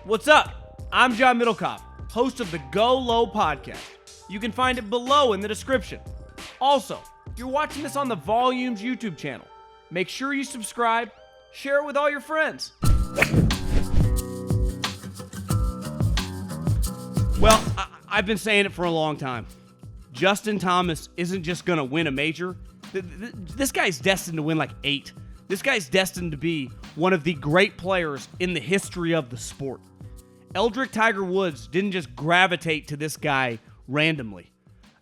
What's up? I'm John Middlekauff, host of the GoLow podcast. You can find it below in the description. Also, you're watching this on the Volumes YouTube channel. Make sure you subscribe, share it with all your friends. Well, I've been saying it for a long time. Justin Thomas isn't just going to win a major. This guy's destined to win like 8. This guy's destined to be one of the great players in the history of the sport. Eldrick Tiger Woods didn't just gravitate to this guy randomly.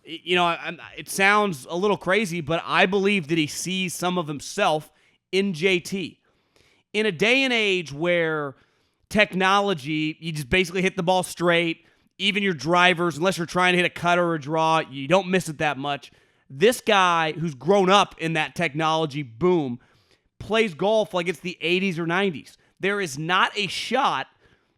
You know, it sounds a little crazy, but I believe that he sees some of himself in JT. In a day and age where technology, you just basically hit the ball straight, even your drivers, unless you're trying to hit a cut or a draw, you don't miss it that much. This guy who's grown up in that technology boom plays golf like it's the 80s or 90s. There is not a shot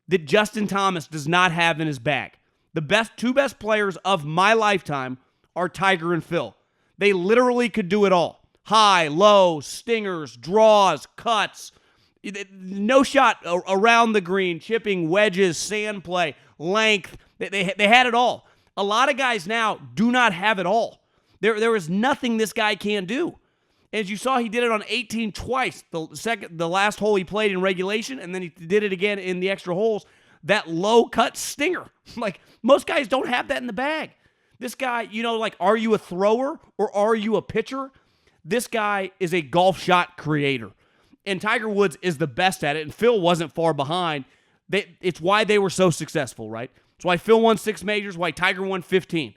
that Justin Thomas does not have in his bag. The two best players of my lifetime are Tiger and Phil. They literally could do it all. High, low, stingers, draws, cuts. No shot around the green, chipping, wedges, sand play, length. They had it all. A lot of guys now do not have it all. There is nothing this guy can't do. As you saw, he did it on 18 twice. The last hole he played in regulation, and then he did it again in the extra holes. That low cut stinger. Like, most guys don't have that in the bag. This guy, you know, like, are you a thrower or are you a pitcher? This guy is a golf shot creator. And Tiger Woods is the best at it, and Phil wasn't far behind. It's why they were so successful, right? It's why Phil won 6 majors, why Tiger won 15.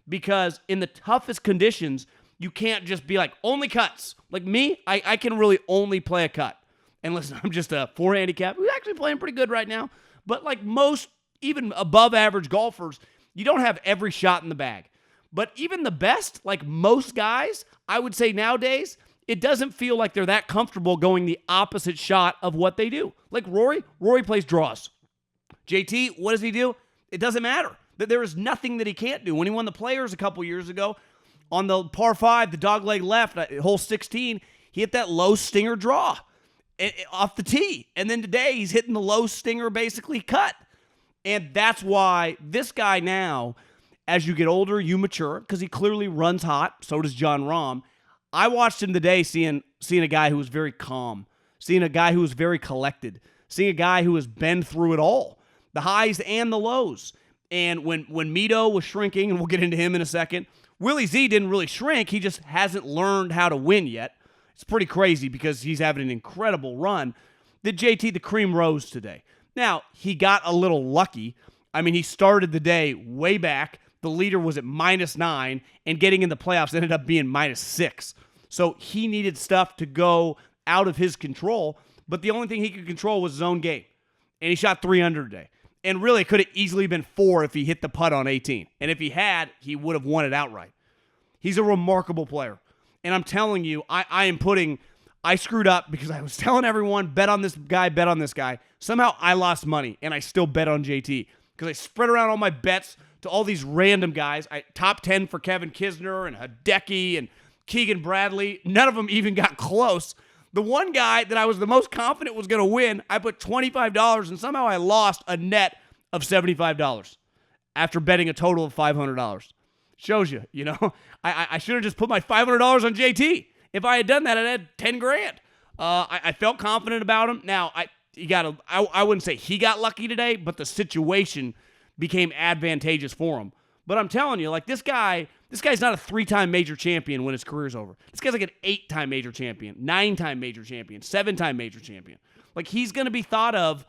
Because in the toughest conditions, you can't just be like, only cuts. Like me, I can really only play a cut. And listen, I'm just a 4 handicap who's actually playing pretty good right now. But like most, even above average golfers, you don't have every shot in the bag. But even the best, like most guys, I would say nowadays, it doesn't feel like they're that comfortable going the opposite shot of what they do. Like Rory plays draws. JT, what does he do? It doesn't matter. There is nothing that he can't do. When he won the Players a couple years ago, on the par 5, the dogleg left, hole 16, he hit that low stinger draw off the tee. And then today, he's hitting the low stinger basically cut. And that's why this guy now, as you get older, you mature, because he clearly runs hot. So does Jon Rahm. I watched him today seeing a guy who was very calm, seeing a guy who was very collected, seeing a guy who has been through it all, the highs and the lows. And when Mito was shrinking, and we'll get into him in a second, Willie Z didn't really shrink. He just hasn't learned how to win yet. It's pretty crazy because he's having an incredible run. The JT, the cream rose today. Now, he got a little lucky. I mean, he started the day way back. The leader was at -9, and getting in the playoffs ended up being -6. So he needed stuff to go out of his control, but the only thing he could control was his own game. And he shot 3 under today. And really, it could have easily been 4 if he hit the putt on 18. And if he had, he would have won it outright. He's a remarkable player. And I'm telling you, I screwed up because I was telling everyone, bet on this guy, bet on this guy. Somehow I lost money, and I still bet on JT because I spread around all my bets to all these random guys. Top 10 for Kevin Kisner and Hideki and Keegan Bradley. None of them even got close. The one guy that I was the most confident was going to win, I put $25, and somehow I lost a net of $75 after betting a total of $500. Shows you, you know. I should have just put my $500 on JT. If I had done that, I'd had 10 grand. I felt confident about him. Now, I wouldn't say he got lucky today, but the situation became advantageous for him. But I'm telling you, like, this guy's not a 3-time major champion when his career's over. This guy's like an 8-time major champion, 9-time major champion, 7-time major champion. Like, he's going to be thought of,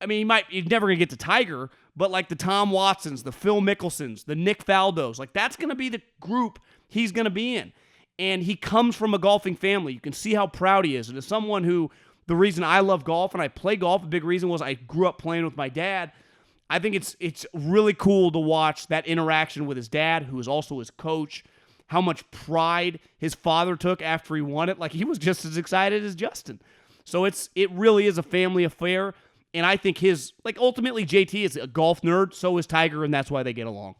I mean, he's never going to get to Tiger, but like the Tom Watsons, the Phil Mickelsons, the Nick Faldos, like that's going to be the group he's going to be in. And he comes from a golfing family. You can see how proud he is. And as someone who, the reason I love golf and I play golf, a big reason was I grew up playing with my dad. I think it's really cool to watch that interaction with his dad, who is also his coach, how much pride his father took after he won it. Like, he was just as excited as Justin. So it really is a family affair. And I think ultimately JT is a golf nerd, so is Tiger, and that's why they get along.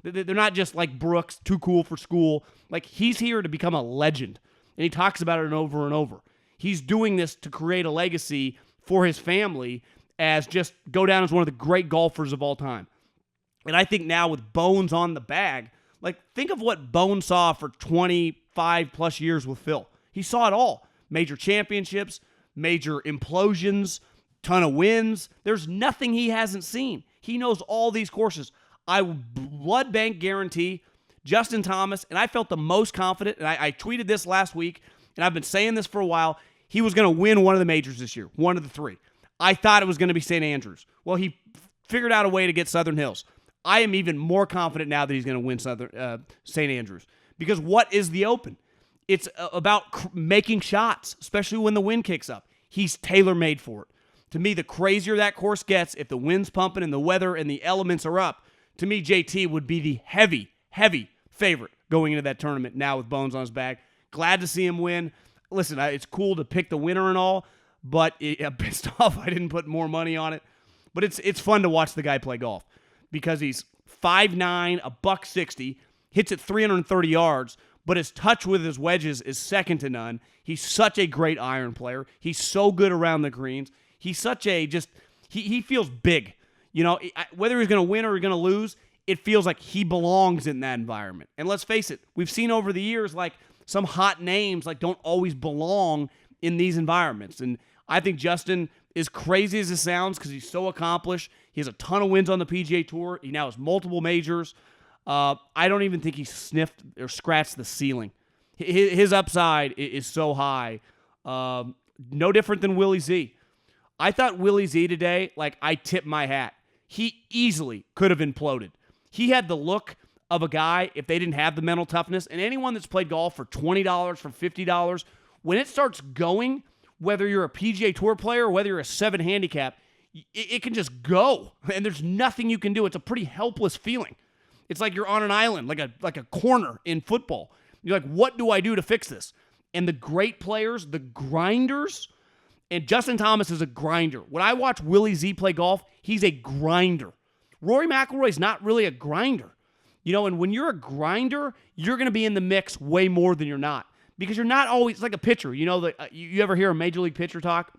They're not just like Brooks, too cool for school. Like, he's here to become a legend, and he talks about it over and over. He's doing this to create a legacy for his family, as just go down as one of the great golfers of all time. And I think now with Bones on the bag, like think of what Bones saw for 25 plus years with Phil. He saw it all. Major championships, major implosions, ton of wins. There's nothing he hasn't seen. He knows all these courses. I blood bank guarantee Justin Thomas, and I felt the most confident, and I tweeted this last week, and I've been saying this for a while, he was going to win one of the majors this year, one of the three. I thought it was going to be St. Andrews. Well, he figured out a way to get Southern Hills. I am even more confident now that he's going to win St. Andrews. Because what is the Open? It's about making shots, especially when the wind kicks up. He's tailor-made for it. To me, the crazier that course gets, if the wind's pumping and the weather and the elements are up, to me, JT would be the heavy favorite going into that tournament now with Bones on his bag. Glad to see him win. Listen, it's cool to pick the winner and all, but I'm pissed off I didn't put more money on it. But it's fun to watch the guy play golf because he's 5'9", $160, hits it 330 yards, but his touch with his wedges is second to none. He's such a great iron player. He's so good around the greens. He's such a he feels big. You know, whether he's going to win or he's going to lose, it feels like he belongs in that environment. And let's face it, we've seen over the years, like, some hot names, like, don't always belong in these environments. And I think Justin, as crazy as it sounds, because he's so accomplished, he has a ton of wins on the PGA Tour. He now has multiple majors. I don't even think he sniffed or scratched the ceiling. His upside is so high. No different than Willie Z. I thought Willie Z today, like, I tipped my hat. He easily could have imploded. He had the look of a guy, if they didn't have the mental toughness, and anyone that's played golf for $20, for $50, when it starts going, whether you're a PGA Tour player or whether you're a 7 handicap, it can just go, and there's nothing you can do. It's a pretty helpless feeling. It's like you're on an island, like a corner in football. You're like, what do I do to fix this? And the great players, the grinders, and Justin Thomas is a grinder. When I watch Willie Z play golf, he's a grinder. Rory McIlroy's not really a grinder. You know, and when you're a grinder, you're going to be in the mix way more than you're not. Because you're not always like a pitcher. You know, you ever hear a major league pitcher talk?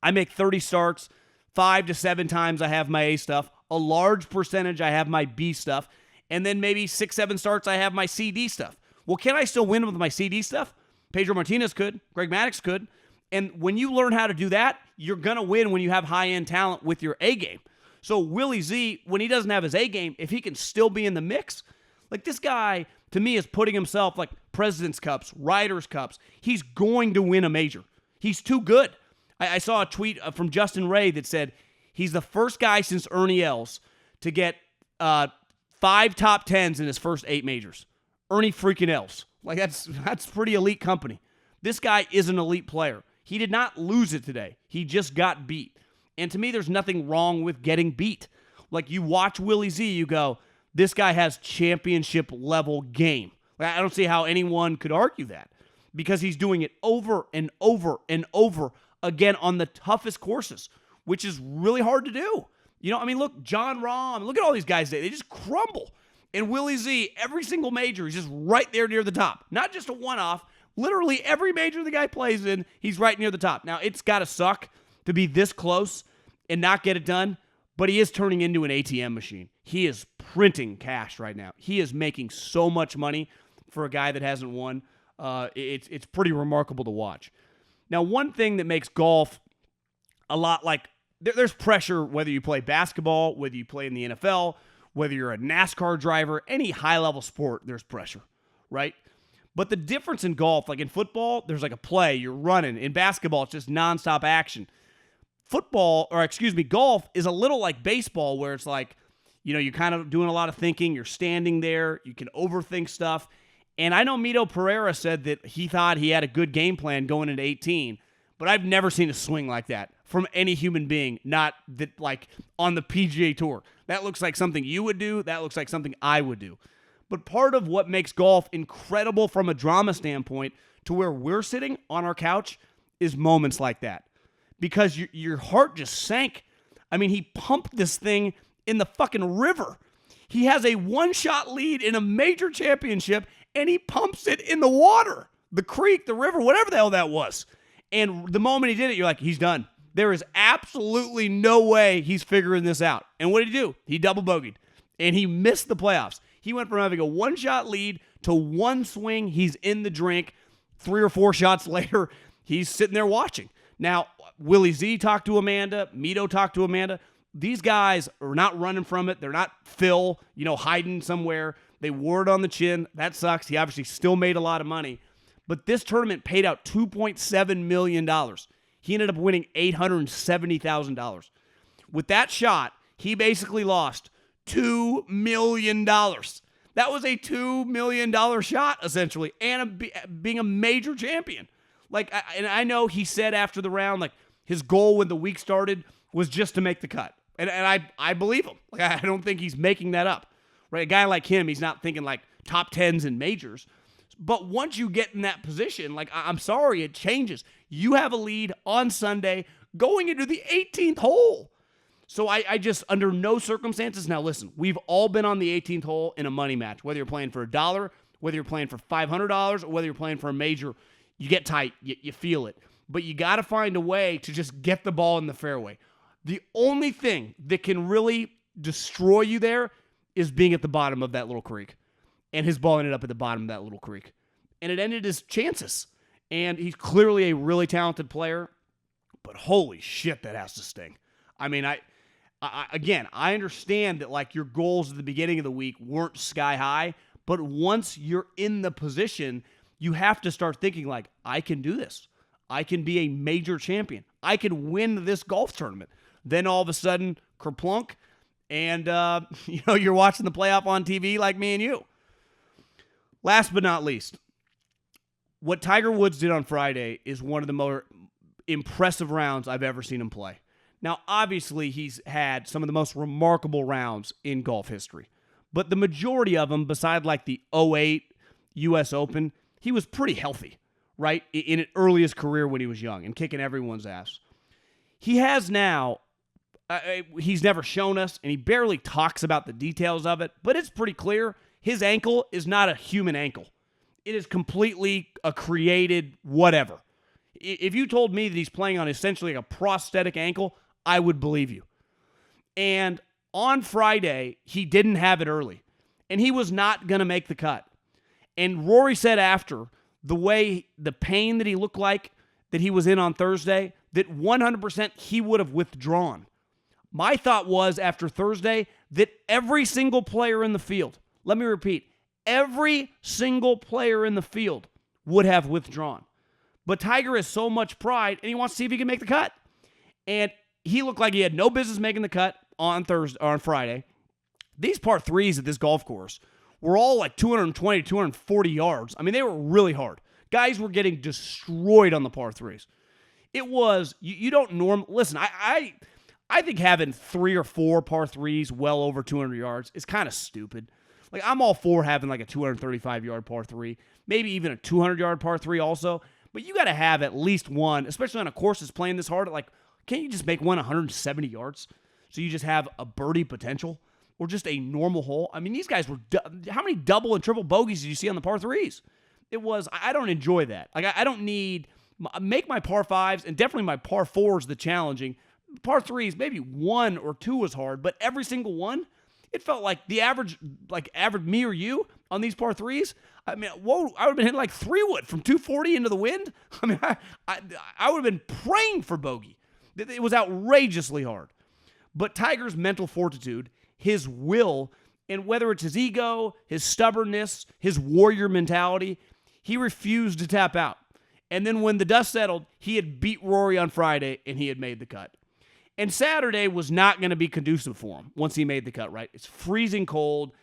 I make 30 starts, 5 to 7 times I have my A stuff. A large percentage I have my B stuff. And then maybe 6, 7 starts I have my CD stuff. Well, can I still win with my CD stuff? Pedro Martinez could. Greg Maddux could. And when you learn how to do that, you're going to win when you have high-end talent with your A game. So Willie Z, when he doesn't have his A game, if he can still be in the mix, like this guy, to me, is putting himself like President's Cups, Riders' Cups. He's going to win a major. He's too good. I saw a tweet from Justin Ray that said he's the first guy since Ernie Els to get 5 top 10s in his first 8 majors. Ernie freaking Els. Like, that's pretty elite company. This guy is an elite player. He did not lose it today. He just got beat. And to me, there's nothing wrong with getting beat. Like, you watch Willie Z, you go, this guy has championship-level game. I don't see how anyone could argue that because he's doing it over and over and over again on the toughest courses, which is really hard to do. You know, I mean, look, John Rahm, look at all these guys. They just crumble. And Willie Z, every single major, he's just right there near the top. Not just a one-off. Literally every major the guy plays in, he's right near the top. Now, it's got to suck to be this close and not get it done, but he is turning into an ATM machine. He is printing cash right now. He is making so much money for a guy that hasn't won. It's pretty remarkable to watch. Now, one thing that makes golf a lot like, there's pressure whether you play basketball, whether you play in the NFL, whether you're a NASCAR driver, any high-level sport, there's pressure, right? But the difference in golf, like in football, there's like a play, you're running. In basketball, it's just nonstop action. Golf is a little like baseball where it's like, you know, you're kind of doing a lot of thinking, you're standing there, you can overthink stuff. And I know Mito Pereira said that he thought he had a good game plan going into 18, but I've never seen a swing like that from any human being, not that like on the PGA Tour. That looks like something you would do. That looks like something I would do. But part of what makes golf incredible from a drama standpoint to where we're sitting on our couch is moments like that. Because your heart just sank. I mean, he pumped this thing in the fucking river. He has a one-shot lead in a major championship, and he pumps it in the water, the creek, the river, whatever the hell that was. And the moment he did it, you're like, he's done. There is absolutely no way he's figuring this out. And what did he do? He double bogeyed, and he missed the playoffs. He went from having a one-shot lead to one swing. He's in the drink. 3 or 4 shots later, he's sitting there watching. Now, Willie Z talked to Amanda. Mito talked to Amanda. These guys are not running from it. They're not Phil, hiding somewhere. They wore it on the chin. That sucks. He obviously still made a lot of money. But this tournament paid out $2.7 million. He ended up winning $870,000. With that shot, he basically lost $2 million. That was a $2 million shot, essentially, and being a major champion. And I know he said after the round, his goal when the week started was just to make the cut. And I believe him. I don't think he's making that up. Right? A guy like him, he's not thinking top 10s in majors. But once you get in that position, I'm sorry, it changes. You have a lead on Sunday going into the 18th hole. So I just, under no circumstances, now listen, we've all been on the 18th hole in a money match, whether you're playing for $1, whether you're playing for $500, or whether you're playing for a major, you get tight, you feel it. But you got to find a way to just get the ball in the fairway. The only thing that can really destroy you there is being at the bottom of that little creek. And his ball ended up at the bottom of that little creek. And it ended his chances. And he's clearly a really talented player, but holy shit, that has to sting. I mean, I understand that your goals at the beginning of the week weren't sky high, but once you're in the position, you have to start thinking I can do this. I can be a major champion. I can win this golf tournament. Then all of a sudden, kerplunk, and you're watching the playoff on TV like me and you. Last but not least, what Tiger Woods did on Friday is one of the more impressive rounds I've ever seen him play. Now, obviously, he's had some of the most remarkable rounds in golf history. But the majority of them, beside the 2008 U.S. Open, he was pretty healthy, right? In early his career when he was young and kicking everyone's ass. He has now, he's never shown us, and he barely talks about the details of it, but it's pretty clear his ankle is not a human ankle. It is completely a created whatever. If you told me that he's playing on essentially a prosthetic ankle, I would believe you. And on Friday, he didn't have it early, and he was not going to make the cut. And Rory said after, the pain that he looked like that he was in on Thursday, that 100% he would have withdrawn. My thought was after Thursday that every single player in the field, let me repeat, every single player in the field would have withdrawn. But Tiger has so much pride, and he wants to see if he can make the cut. And he looked like he had no business making the cut on Friday. These par threes at this golf course were all 220, 240 yards. I mean, they were really hard. Guys were getting destroyed on the par threes. It was, you don't listen, I think having 3 or 4 par threes well over 200 yards is kind of stupid. I'm all for having a 235-yard par 3, maybe even a 200-yard par 3 also. But you got to have at least one, especially on a course that's playing this hard. Can't you just make one 170 yards so you just have a birdie potential or just a normal hole? I mean, these guys were, how many double and triple bogeys did you see on the par 3s? I don't enjoy that. I don't make my par 5s and definitely my par 4s the challenging. Par 3s, maybe 1 or 2 was hard, but every single one, it felt like the average me or you on these par 3s. I mean, whoa, I would have been hitting 3-wood from 240 into the wind. I mean, I would have been praying for bogey. It was outrageously hard. But Tiger's mental fortitude, his will, and whether it's his ego, his stubbornness, his warrior mentality, he refused to tap out. And then when the dust settled, he had beat Rory on Friday, and he had made the cut. And Saturday was not going to be conducive for him once he made the cut, right? It's freezing cold.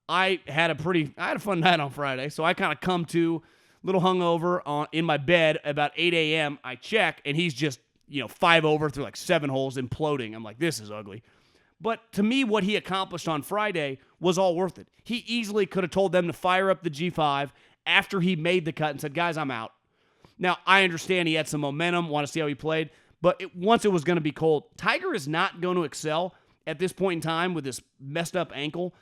I had a fun night on Friday, so I kind of come to a little hungover in my bed about 8 a.m. I check, and he's just, 5 over through 7 holes, imploding. I'm like, this is ugly. But to me, what he accomplished on Friday was all worth it. He easily could have told them to fire up the G5 after he made the cut and said, guys, I'm out. Now, I understand he had some momentum, want to see how he played, but once it was going to be cold, Tiger is not going to excel at this point in time with this messed up ankle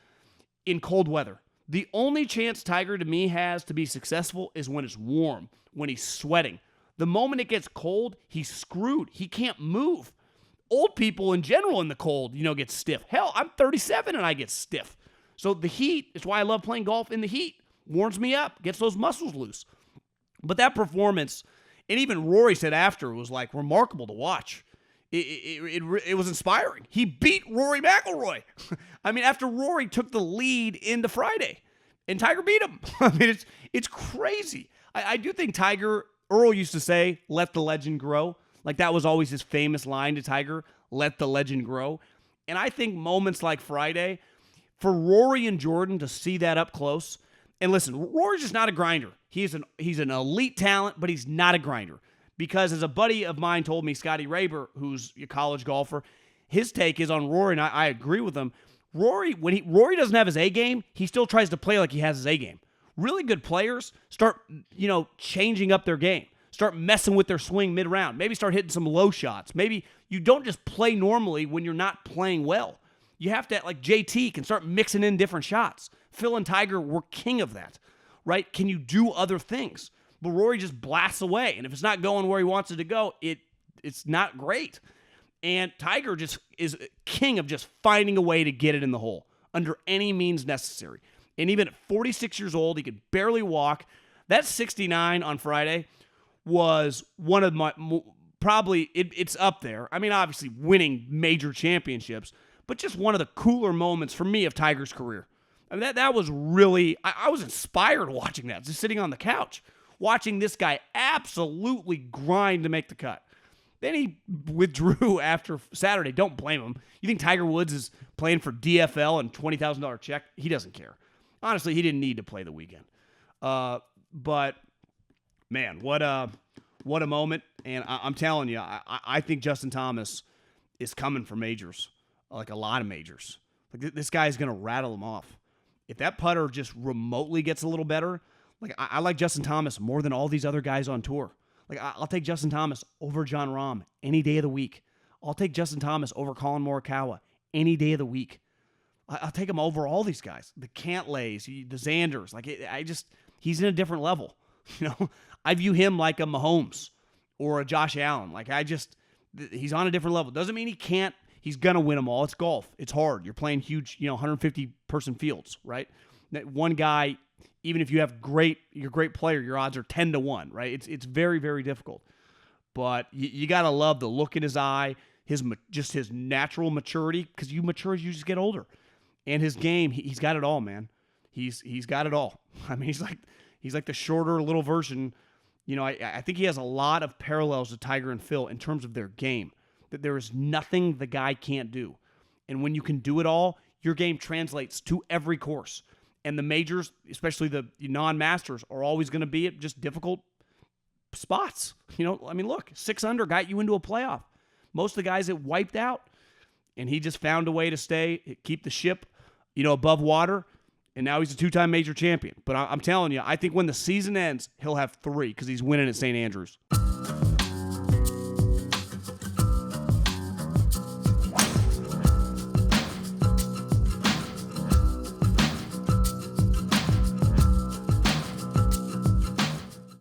in cold weather. The only chance Tiger, to me, has to be successful is when it's warm, when he's sweating. The moment it gets cold, he's screwed. He can't move. Old people in general in the cold, get stiff. Hell, I'm 37 and I get stiff. So the heat is why I love playing golf in the heat. Warms me up, gets those muscles loose. But that performance, and even Rory said after, it was like remarkable to watch. It was inspiring. He beat Rory McIlroy. I mean, after Rory took the lead into Friday, and Tiger beat him. I mean, it's crazy. I do think Tiger, Earl used to say, let the legend grow. Like that was always his famous line to Tiger, let the legend grow. And I think moments like Friday, for Rory and Jordan to see that up close, and listen, Rory's just not a grinder. He's an elite talent, but he's not a grinder. Because as a buddy of mine told me, Scotty Raber, who's a college golfer, his take is on Rory, and I agree with him. Rory, when Rory doesn't have his A game, he still tries to play like he has his A game. Really good players start, changing up their game. Start messing with their swing mid-round. Maybe start hitting some low shots. Maybe you don't just play normally when you're not playing well. You have to, like JT, can start mixing in different shots. Phil and Tiger were king of that, right? Can you do other things? But Rory just blasts away, and if it's not going where he wants it to go, it's not great. And Tiger just is king of just finding a way to get it in the hole under any means necessary. And even at 46 years old, he could barely walk. That 69 on Friday was one of my, probably, it's up there. I mean, obviously winning major championships, but just one of the cooler moments for me of Tiger's career. I mean, that was really, I was inspired watching that, just sitting on the couch, watching this guy absolutely grind to make the cut. Then he withdrew after Saturday. Don't blame him. You think Tiger Woods is playing for DFL and $20,000 check? He doesn't care. Honestly, he didn't need to play the weekend. But, man, what a moment. And I'm telling you, I think Justin Thomas is coming for majors, like a lot of majors. Like this guy's going to rattle him off. If that putter just remotely gets a little better, like I like Justin Thomas more than all these other guys on tour. Like I'll take Justin Thomas over Jon Rahm any day of the week. I'll take Justin Thomas over Colin Morikawa any day of the week. I'll take him over all these guys, the Cantlays, the Xanders. Like he's in a different level. I view him like a Mahomes or a Josh Allen. Like he's on a different level. Doesn't mean he can't. He's gonna win them all. It's golf. It's hard. You're playing huge, 150-person fields, right? That one guy. Even if you have you're a great player, your odds are 10-1, right? It's very, very difficult. But you got to love the look in his eye, his natural maturity, because you mature as you just get older. And his game, he's got it all, man. He's got it all. I mean, he's like the shorter little version. I think he has a lot of parallels to Tiger and Phil in terms of their game. That there is nothing the guy can't do. And when you can do it all, your game translates to every course. And the majors, especially the non-masters, are always going to be at just difficult spots. Look, 6 under got you into a playoff. Most of the guys it wiped out. And he just found a way to keep the ship, above water. And now he's a 2-time major champion. But I'm telling you, I think when the season ends, he'll have 3 because he's winning at St. Andrews.